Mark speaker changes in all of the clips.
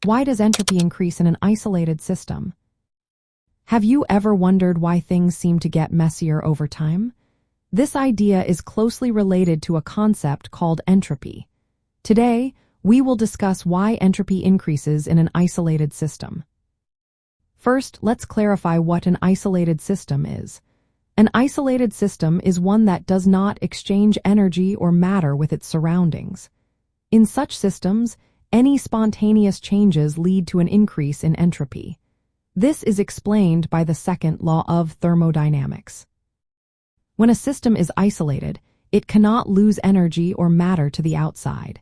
Speaker 1: Why does entropy increase in an isolated system? Have you ever wondered why things seem to get messier over time? This idea is closely related to a concept called entropy. Today, we will discuss why entropy increases in an isolated system. First, let's clarify what an isolated system is. An isolated system is one that does not exchange energy or matter with its surroundings. In such systems, any spontaneous changes lead to an increase in entropy. This is explained by the second law of thermodynamics. When a system is isolated, it cannot lose energy or matter to the outside.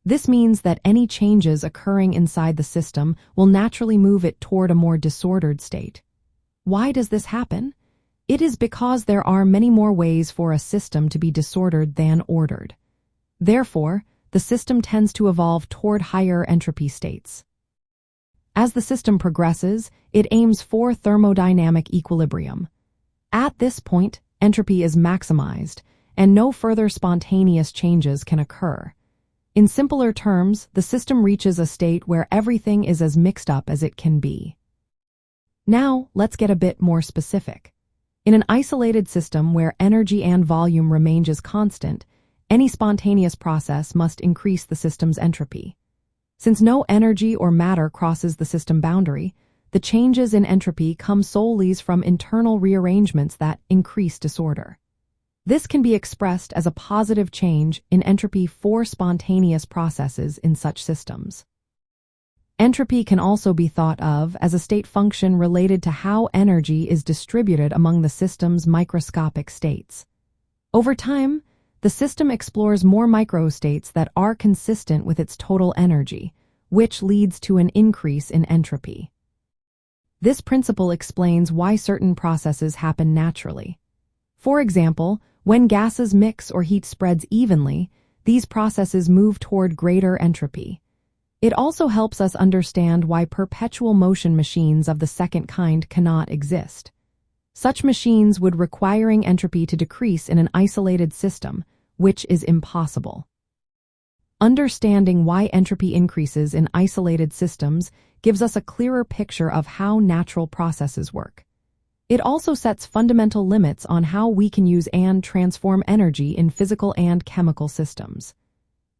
Speaker 1: This means that any changes occurring inside the system will naturally move it toward a more disordered state. Why does this happen? It is because there are many more ways for a system to be disordered than ordered. Therefore, the system tends to evolve toward higher entropy states. As the system progresses, it aims for thermodynamic equilibrium. At this point, entropy is maximized, and no further spontaneous changes can occur. In simpler terms, the system reaches a state where everything is as mixed up as it can be. Now, let's get a bit more specific. In an isolated system where energy and volume remain as constant, any spontaneous process must increase the system's entropy. Since no energy or matter crosses the system boundary, the changes in entropy come solely from internal rearrangements that increase disorder. This can be expressed as a positive change in entropy for spontaneous processes in such systems. Entropy can also be thought of as a state function related to how energy is distributed among the system's microscopic states. Over time, the system explores more microstates that are consistent with its total energy, which leads to an increase in entropy. This principle explains why certain processes happen naturally. For example, when gases mix or heat spreads evenly, these processes move toward greater entropy. It also helps us understand why perpetual motion machines of the second kind cannot exist. Such machines would requiring entropy to decrease in an isolated system, which is impossible. Understanding why entropy increases in isolated systems gives us a clearer picture of how natural processes work. It also sets fundamental limits on how we can use and transform energy in physical and chemical systems.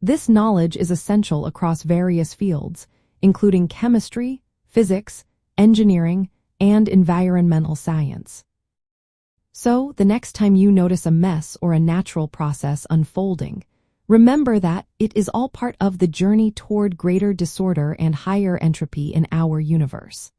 Speaker 1: This knowledge is essential across various fields, including chemistry, physics, engineering, and environmental science. So, the next time you notice a mess or a natural process unfolding, remember that it is all part of the journey toward greater disorder and higher entropy in our universe.